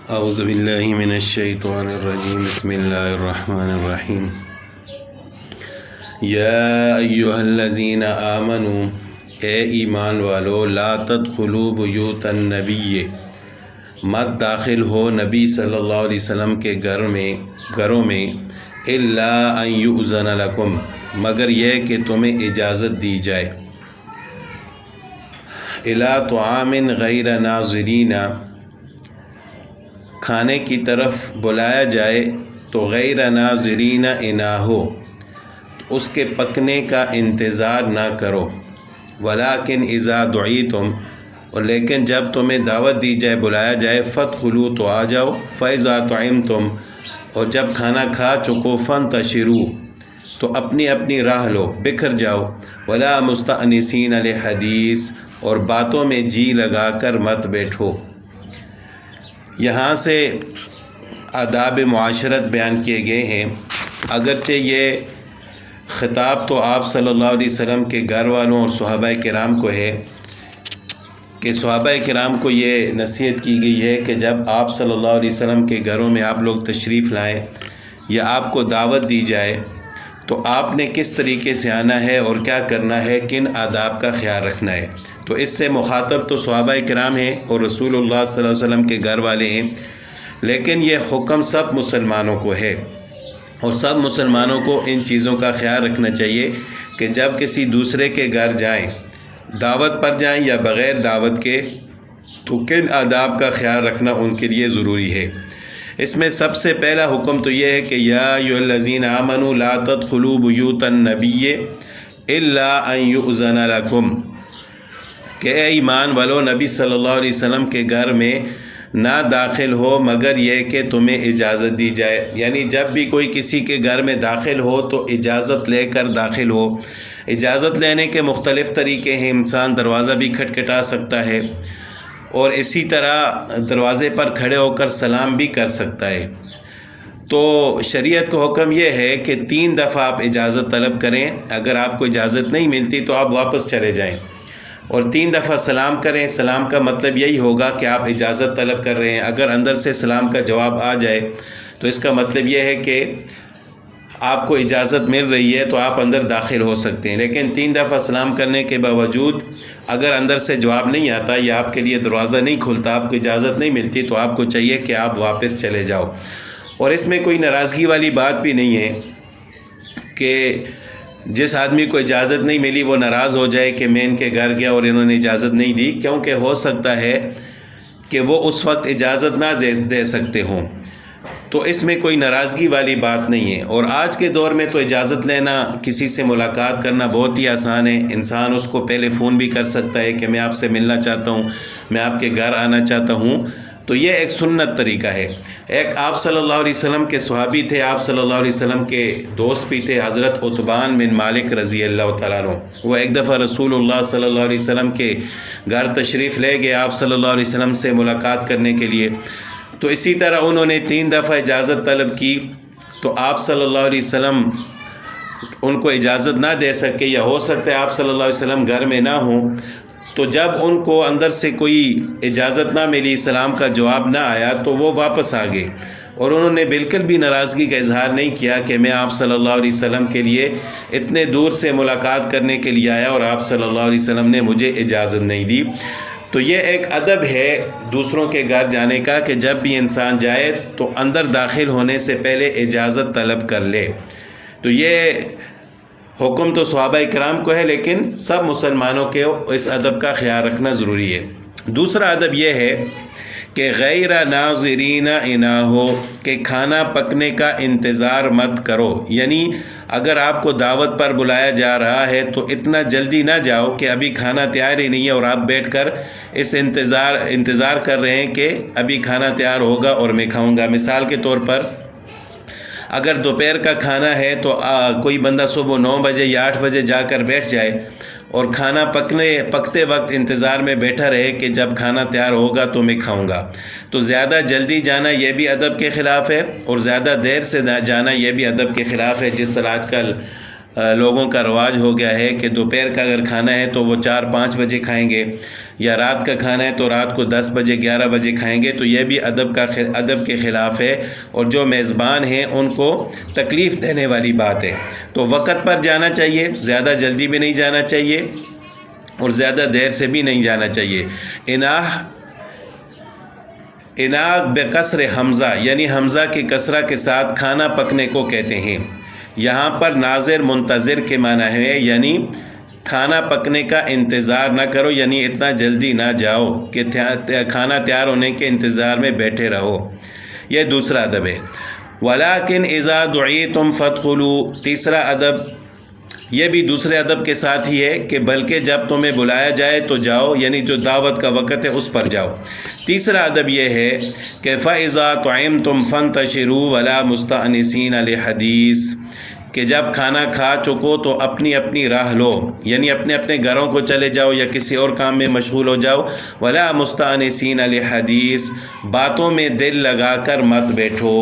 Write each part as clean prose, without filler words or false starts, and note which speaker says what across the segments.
Speaker 1: اعوذ باللہ من الشیطان الرجیم بسم اللہ الرحمن الرحیم یا ایہا الذین آمنوا اے ایمان والو لا تدخلوا بیوت النبی مت داخل ہو نبی صلی اللہ علیہ وسلم کے گھروں میں الا ان یؤذن لکم مگر یہ کہ تمہیں اجازت دی جائے الی طعام غیر ناظرین کھانے کی طرف بلایا جائے تو غیر ناظرین اناہو اس کے پکنے کا انتظار نہ کرو ولیکن اذا دعیتم اور لیکن جب تمہیں دعوت دی جائے بلایا جائے فادخلوا تو آ جاؤ فاذا طعمتم اور جب کھانا کھا چکو فانتشروا تو اپنی اپنی راہ لو بکھر جاؤ ولا مستأنسین لحدیث اور باتوں میں جی لگا کر مت بیٹھو۔ یہاں سے آداب معاشرت بیان کیے گئے ہیں۔ اگرچہ یہ خطاب تو آپ صلی اللہ علیہ وسلم کے گھر والوں اور صحابہ کرام کو ہے کہ صحابہ کرام کو یہ نصیحت کی گئی ہے کہ جب آپ صلی اللہ علیہ وسلم کے گھروں میں آپ لوگ تشریف لائیں یا آپ کو دعوت دی جائے تو آپ نے کس طریقے سے آنا ہے اور کیا کرنا ہے، کن آداب کا خیال رکھنا ہے۔ تو اس سے مخاطب تو صحابہ کرام ہیں اور رسول اللہ صلی اللہ علیہ وسلم کے گھر والے ہیں، لیکن یہ حکم سب مسلمانوں کو ہے اور سب مسلمانوں کو ان چیزوں کا خیال رکھنا چاہیے کہ جب کسی دوسرے کے گھر جائیں، دعوت پر جائیں یا بغیر دعوت کے، تو کن آداب کا خیال رکھنا ان کے لیے ضروری ہے۔ اس میں سب سے پہلا حکم تو یہ ہے کہ یا ایھا الذین آمنوا لا تدخلوا بیوت النبی الا ان یؤذن لکم کہ اے ایمان والو نبی صلی اللہ علیہ وسلم کے گھر میں نہ داخل ہو مگر یہ کہ تمہیں اجازت دی جائے، یعنی جب بھی کوئی کسی کے گھر میں داخل ہو تو اجازت لے کر داخل ہو۔ اجازت لینے کے مختلف طریقے ہیں، انسان دروازہ بھی کھٹکھٹا سکتا ہے اور اسی طرح دروازے پر کھڑے ہو کر سلام بھی کر سکتا ہے۔ تو شریعت کا حکم یہ ہے کہ 3 دفعہ آپ اجازت طلب کریں، اگر آپ کو اجازت نہیں ملتی تو آپ واپس چلے جائیں اور 3 دفعہ سلام کریں۔ سلام کا مطلب یہی ہوگا کہ آپ اجازت طلب کر رہے ہیں۔ اگر اندر سے سلام کا جواب آ جائے تو اس کا مطلب یہ ہے کہ آپ کو اجازت مل رہی ہے تو آپ اندر داخل ہو سکتے ہیں، لیکن 3 دفعہ سلام کرنے کے باوجود اگر اندر سے جواب نہیں آتا یا آپ کے لیے دروازہ نہیں کھلتا، آپ کو اجازت نہیں ملتی، تو آپ کو چاہیے کہ آپ واپس چلے جاؤ۔ اور اس میں کوئی ناراضگی والی بات بھی نہیں ہے کہ جس آدمی کو اجازت نہیں ملی وہ ناراض ہو جائے کہ میں ان کے گھر گیا اور انہوں نے اجازت نہیں دی، کیونکہ ہو سکتا ہے کہ وہ اس وقت اجازت نہ دے سکتے ہوں، تو اس میں کوئی ناراضگی والی بات نہیں ہے۔ اور آج کے دور میں تو اجازت لینا، کسی سے ملاقات کرنا بہت ہی آسان ہے۔ انسان اس کو پہلے فون بھی کر سکتا ہے کہ میں آپ سے ملنا چاہتا ہوں، میں آپ کے گھر آنا چاہتا ہوں، تو یہ ایک سنت طریقہ ہے۔ ایک آپ صلی اللہ علیہ وسلم کے صحابی تھے، آپ صلی اللہ علیہ وسلم کے دوست بھی تھے، حضرت عتبان بن مالک رضی اللہ تعالیٰ عنہ۔ وہ ایک دفعہ رسول اللہ صلی اللہ علیہ وسلم کے گھر تشریف لے گئے آپ صلی اللہ علیہ وسلم سے ملاقات کرنے کے لیے، تو اسی طرح انہوں نے 3 دفعہ اجازت طلب کی، تو آپ صلی اللہ علیہ وسلم ان کو اجازت نہ دے سکے، یا ہو سکتا ہے آپ صلی اللہ علیہ وسلم گھر میں نہ ہوں، تو جب ان کو اندر سے کوئی اجازت نہ ملی، سلام کا جواب نہ آیا، تو وہ واپس آ گئے اور انہوں نے بالکل بھی ناراضگی کا اظہار نہیں کیا کہ میں آپ صلی اللہ علیہ وسلم کے لیے اتنے دور سے ملاقات کرنے کے لیے آیا اور آپ صلی اللہ علیہ وسلم نے مجھے اجازت نہیں دی۔ تو یہ ایک ادب ہے دوسروں کے گھر جانے کا کہ جب بھی انسان جائے تو اندر داخل ہونے سے پہلے اجازت طلب کر لے۔ تو یہ حکم تو صحابہ کرام کو ہے، لیکن سب مسلمانوں کے اس ادب کا خیال رکھنا ضروری ہے۔ دوسرا ادب یہ ہے کہ غیر ناظرین اناہو کہ کھانا پکنے کا انتظار مت کرو، یعنی اگر آپ کو دعوت پر بلایا جا رہا ہے تو اتنا جلدی نہ جاؤ کہ ابھی کھانا تیار ہی نہیں ہے اور آپ بیٹھ کر اس انتظار کر رہے ہیں کہ ابھی کھانا تیار ہوگا اور میں کھاؤں گا۔ مثال کے طور پر اگر دوپہر کا کھانا ہے تو کوئی بندہ صبح 9 بجے یا 8 بجے جا کر بیٹھ جائے اور کھانا پکتے وقت انتظار میں بیٹھا رہے کہ جب کھانا تیار ہوگا تو میں کھاؤں گا، تو زیادہ جلدی جانا یہ بھی ادب کے خلاف ہے اور زیادہ دیر سے جانا یہ بھی ادب کے خلاف ہے۔ جس طرح آج کل لوگوں کا رواج ہو گیا ہے کہ دوپہر کا اگر کھانا ہے تو وہ 4-5 بجے کھائیں گے، یا رات کا کھانا ہے تو رات کو 10 بجے 11 بجے کھائیں گے، تو یہ بھی ادب کے خلاف ہے، اور جو میزبان ہیں ان کو تکلیف دینے والی بات ہے۔ تو وقت پر جانا چاہیے، زیادہ جلدی بھی نہیں جانا چاہیے اور زیادہ دیر سے بھی نہیں جانا چاہیے۔ اناق بکسر حمزہ، یعنی حمزہ کی کسرہ کے ساتھ کھانا پکنے کو کہتے ہیں۔ یہاں پر ناظر منتظر کے معنی ہے، یعنی کھانا پکنے کا انتظار نہ کرو، یعنی اتنا جلدی نہ جاؤ کہ کھانا تیار ہونے کے انتظار میں بیٹھے رہو۔ یہ دوسرا ادب ہے۔ وَلَٰكِنْ إِذَا دُعِيتُمْ فَادْخُلُوا، تیسرا ادب یہ بھی دوسرے ادب کے ساتھ ہی ہے کہ بلکہ جب تمہیں بلایا جائے تو جاؤ، یعنی جو دعوت کا وقت ہے اس پر جاؤ۔ تیسرا ادب یہ ہے کہ فَإِذَا طُعِمْتُمْ فَانتَشِرُوا وَلَا مُسْتَأْنِسِينَ لِحَدِيثٍ، کہ جب کھانا کھا چکو تو اپنی اپنی راہ لو، یعنی اپنے اپنے گھروں کو چلے جاؤ یا کسی اور کام میں مشغول ہو جاؤ۔ وَلَا مُسْتَأْنِسِينَ لِحَدِيثٍ، باتوں میں دل لگا کر مت بیٹھو،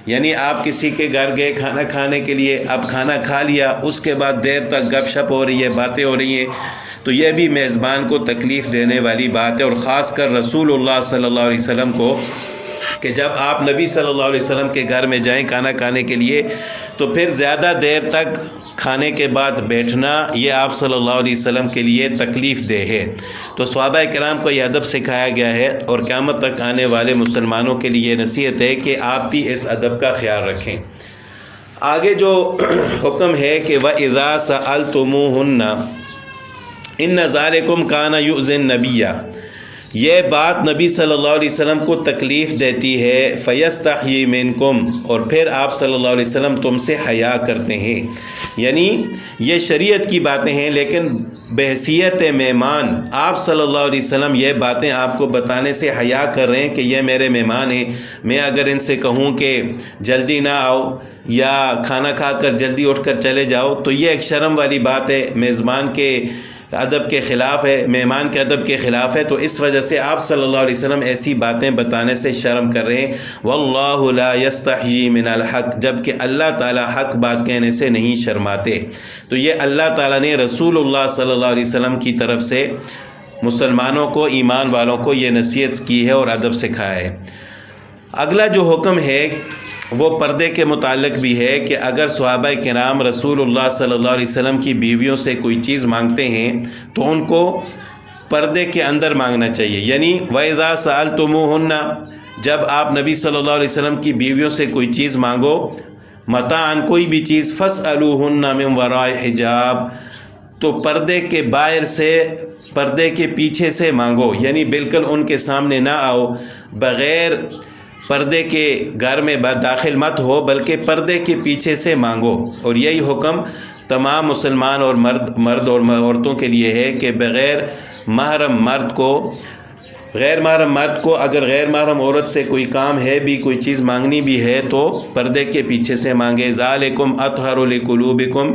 Speaker 1: یعنی آپ کسی کے گھر گئے کھانا کھانے کے لیے، اب کھانا کھا لیا، اس کے بعد دیر تک گپ شپ ہو رہی ہے، باتیں ہو رہی ہیں، تو یہ بھی میزبان کو تکلیف دینے والی بات ہے، اور خاص کر رسول اللہ صلی اللہ علیہ وسلم کو، کہ جب آپ نبی صلی اللہ علیہ وسلم کے گھر میں جائیں کھانا کھانے کے لیے تو پھر زیادہ دیر تک کھانے کے بعد بیٹھنا یہ آپ صلی اللہ علیہ وسلم کے لیے تکلیف دہ ہے۔ تو صحابہ کرام کو یہ ادب سکھایا گیا ہے، اور قیامت تک آنے والے مسلمانوں کے لیے نصیحت ہے کہ آپ بھی اس ادب کا خیال رکھیں۔ آگے جو حکم ہے کہ وَإِذَا سَأَلْتُمُوهُنَّ إِنَّ ذَلِكُمْ كَانَ يُؤْذِي النَّبِيَّ، یہ بات نبی صلی اللہ علیہ وسلم کو تکلیف دیتی ہے۔ فَيَسْتَحْيِي مِنْكُمْ، اور پھر آپ صلی اللہ علیہ وسلم تم سے حیا کرتے ہیں، یعنی یہ شریعت کی باتیں ہیں، لیکن بحیثیت مہمان آپ صلی اللہ علیہ وسلم یہ باتیں آپ کو بتانے سے حیا کر رہے ہیں کہ یہ میرے مہمان ہیں، میں اگر ان سے کہوں کہ جلدی نہ آؤ یا کھانا کھا کر جلدی اٹھ کر چلے جاؤ تو یہ ایک شرم والی بات ہے، میزبان کے ادب کے خلاف ہے، مہمان کے ادب کے خلاف ہے، تو اس وجہ سے آپ صلی اللہ علیہ وسلم ایسی باتیں بتانے سے شرم کر رہے ہیں۔ واللہ لا یستحیی من الحق، جبکہ اللہ تعالیٰ حق بات کہنے سے نہیں شرماتے۔ تو یہ اللہ تعالیٰ نے رسول اللہ صلی اللہ علیہ وسلم کی طرف سے مسلمانوں کو، ایمان والوں کو یہ نصیحت کی ہے اور ادب سکھایا ہے۔ اگلا جو حکم ہے وہ پردے کے متعلق بھی ہے کہ اگر صحابہ کرام رسول اللہ صلی اللہ علیہ وسلم کی بیویوں سے کوئی چیز مانگتے ہیں تو ان کو پردے کے اندر مانگنا چاہیے، یعنی وَإِذَا سَأَلْتُمُوهُنَّ، جب آپ نبی صلی اللہ علیہ وسلم کی بیویوں سے کوئی چیز مانگو، متاعًا کوئی بھی چیز، فَاسْأَلُوهُنَّ مِنْ وَرَاءِ حِجَاب، تو پردے کے باہر سے، پردے کے پیچھے سے مانگو، یعنی بالکل ان کے سامنے نہ آؤ، بغیر پردے کے گھر میں داخل مت ہو، بلکہ پردے کے پیچھے سے مانگو۔ اور یہی حکم تمام مسلمان اور مرد اور عورتوں کے لیے ہے کہ بغیر محرم مرد کو، غیر محرم مرد کو اگر غیر محرم عورت سے کوئی کام ہے بھی، کوئی چیز مانگنی بھی ہے تو پردے کے پیچھے سے مانگے۔ ذالکم اطہر لقلوبکم،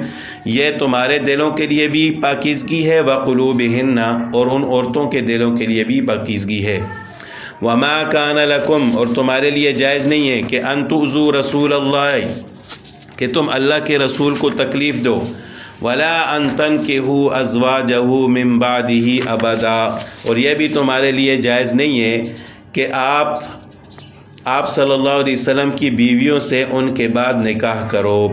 Speaker 1: یہ تمہارے دلوں کے لیے بھی پاکیزگی ہے، وقلوبہن، اور ان عورتوں کے دلوں کے لیے بھی پاکیزگی ہے۔ وما کان لکم، اور تمہارے لیے جائز نہیں ہے کہ ان تؤذوا رسول اللہ، کہ تم اللہ کے رسول کو تکلیف دو، ولا ان تنکحوا ازواجہ من بعدہ ابدا، اور یہ بھی تمہارے لیے جائز نہیں ہے کہ آپ صلی اللہ علیہ وسلم کی بیویوں سے ان کے بعد نکاح کرو،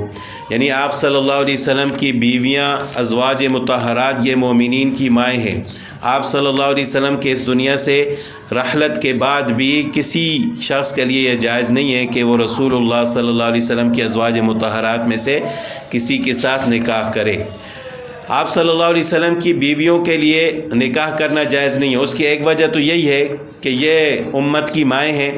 Speaker 1: یعنی آپ صلی اللہ علیہ وسلم کی بیویاں ازواج مطہرات یہ مومنین کی مائیں ہیں۔ آپ صلی اللہ علیہ وسلم کے اس دنیا سے رحلت کے بعد بھی کسی شخص کے لیے یہ جائز نہیں ہے کہ وہ رسول اللہ صلی اللہ علیہ وسلم کی ازواج مطہرات میں سے کسی کے ساتھ نکاح کرے۔ آپ صلی اللہ علیہ وسلم کی بیویوں کے لیے نکاح کرنا جائز نہیں ہے، اس کی ایک وجہ تو یہی ہے کہ یہ امت کی مائیں ہیں،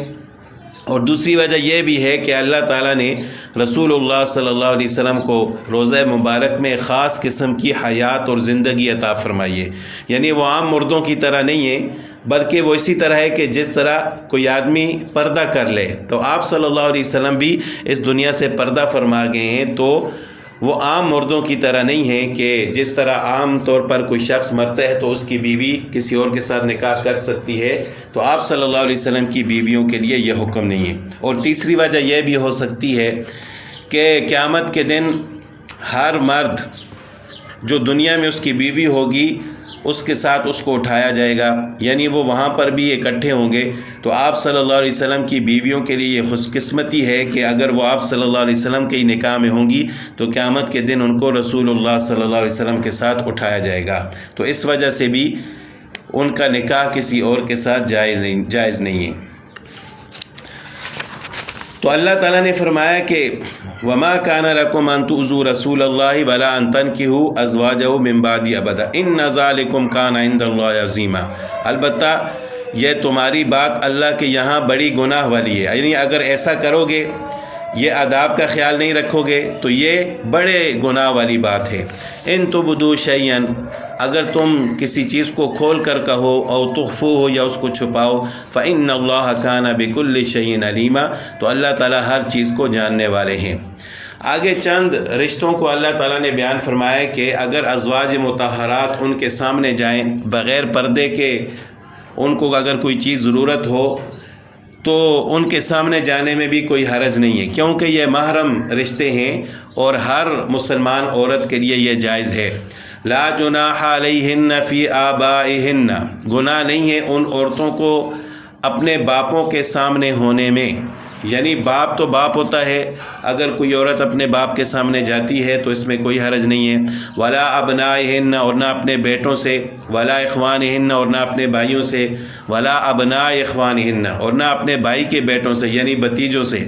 Speaker 1: اور دوسری وجہ یہ بھی ہے کہ اللہ تعالیٰ نے رسول اللہ صلی اللہ علیہ وسلم کو روضہ مبارک میں خاص قسم کی حیات اور زندگی عطا فرمائی ہے، یعنی وہ عام مردوں کی طرح نہیں ہے، بلکہ وہ اسی طرح ہے کہ جس طرح کوئی آدمی پردہ کر لے، تو آپ صلی اللہ علیہ وسلم بھی اس دنیا سے پردہ فرما گئے ہیں، تو وہ عام مردوں کی طرح نہیں ہے کہ جس طرح عام طور پر کوئی شخص مرتا ہے تو اس کی بیوی کسی اور کے ساتھ نکاح کر سکتی ہے، تو آپ صلی اللہ علیہ وسلم کی بیویوں کے لیے یہ حکم نہیں ہے۔ اور تیسری وجہ یہ بھی ہو سکتی ہے کہ قیامت کے دن ہر مرد جو دنیا میں اس کی بیوی ہوگی اس کے ساتھ اس کو اٹھایا جائے گا، یعنی وہ وہاں پر بھی اکٹھے ہوں گے۔ تو آپ صلی اللہ علیہ وسلم کی بیویوں کے لیے یہ خوش قسمتی ہے کہ اگر وہ آپ صلی اللہ علیہ وسلم کے نکاح میں ہوں گی تو قیامت کے دن ان کو رسول اللہ صلی اللہ علیہ وسلم کے ساتھ اٹھایا جائے گا۔ تو اس وجہ سے بھی ان کا نکاح کسی اور کے ساتھ جائز نہیں ہے۔ تو اللہ تعالیٰ نے فرمایا کہ وَمَا كَانَ لَكُمْ أَن تُؤْذُوا رَسُولَ اللَّهِ وَلَا أَن تَنكِحُوا أَزْوَاجَهُ مِن بَعْدِهِ أَبَدًا إِنَّ ذَلِكُمْ كَانَ عِندَ اللَّهِ عَظِيمًا۔ البتہ یہ تمہاری بات اللہ کے یہاں بڑی گناہ والی ہے، یعنی اگر ایسا کرو گے، یہ آداب کا خیال نہیں رکھو گے تو یہ بڑے گناہ والی بات ہے۔ ان تبدوا شیئا، اگر تم کسی چیز کو کھول کر کہو، او تخفوہ یا اس کو چھپاؤ، فإن اللہ کان بکل شیء علیما، تو اللہ تعالیٰ ہر چیز کو جاننے والے ہیں۔ آگے چند رشتوں کو اللہ تعالیٰ نے بیان فرمایا کہ اگر ازواج مطہرات ان کے سامنے جائیں بغیر پردے کے، ان کو اگر کوئی چیز ضرورت ہو تو ان کے سامنے جانے میں بھی کوئی حرج نہیں ہے، کیونکہ یہ محرم رشتے ہیں اور ہر مسلمان عورت کے لیے یہ جائز ہے۔ لا جناح علیہن فی آبائہن، گناہ نہیں ہے ان عورتوں کو اپنے باپوں کے سامنے ہونے میں، یعنی باپ تو باپ ہوتا ہے، اگر کوئی عورت اپنے باپ کے سامنے جاتی ہے تو اس میں کوئی حرج نہیں ہے۔ ولا ابنائہن، اور نہ اپنے بیٹوں سے، ولا اخوانہن، اور نہ اپنے بھائیوں سے، ولا ابناء اخوانہن، اور نہ اپنے بھائی کے بیٹوں سے یعنی بھتیجوں سے،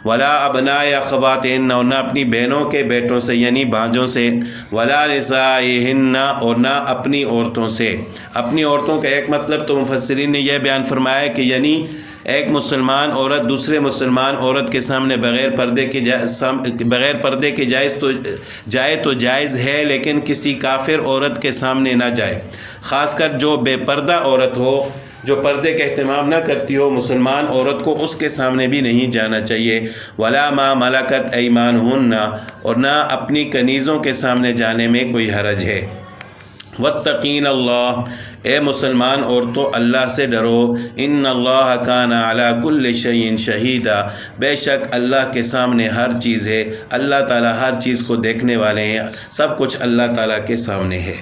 Speaker 1: ولا ابناء اخواتہن، اور نہ اپنی بہنوں کے بیٹوں سے یعنی بھانجوں سے، ولا نسائہن، اور نہ اپنی عورتوں سے۔ اپنی عورتوں کا ایک مطلب تو مفسرین نے یہ بیان فرمایا کہ یعنی ایک مسلمان عورت دوسرے مسلمان عورت کے سامنے بغیر پردے کے جائے تو جائز ہے، لیکن کسی کافر عورت کے سامنے نہ جائے، خاص کر جو بے پردہ عورت ہو، جو پردے کا اہتمام نہ کرتی ہو، مسلمان عورت کو اس کے سامنے بھی نہیں جانا چاہیے۔ ولا ما ملکت ایمانہن، اور نہ اپنی کنیزوں کے سامنے جانے میں کوئی حرج ہے۔ واتقین اللہ، اے مسلمان عورتوں اللہ سے ڈرو، ان اللہ کان علی کل شیء شہیدا، بے شک اللہ کے سامنے ہر چیز ہے، اللہ تعالیٰ ہر چیز کو دیکھنے والے ہیں، سب کچھ اللہ تعالیٰ کے سامنے ہے۔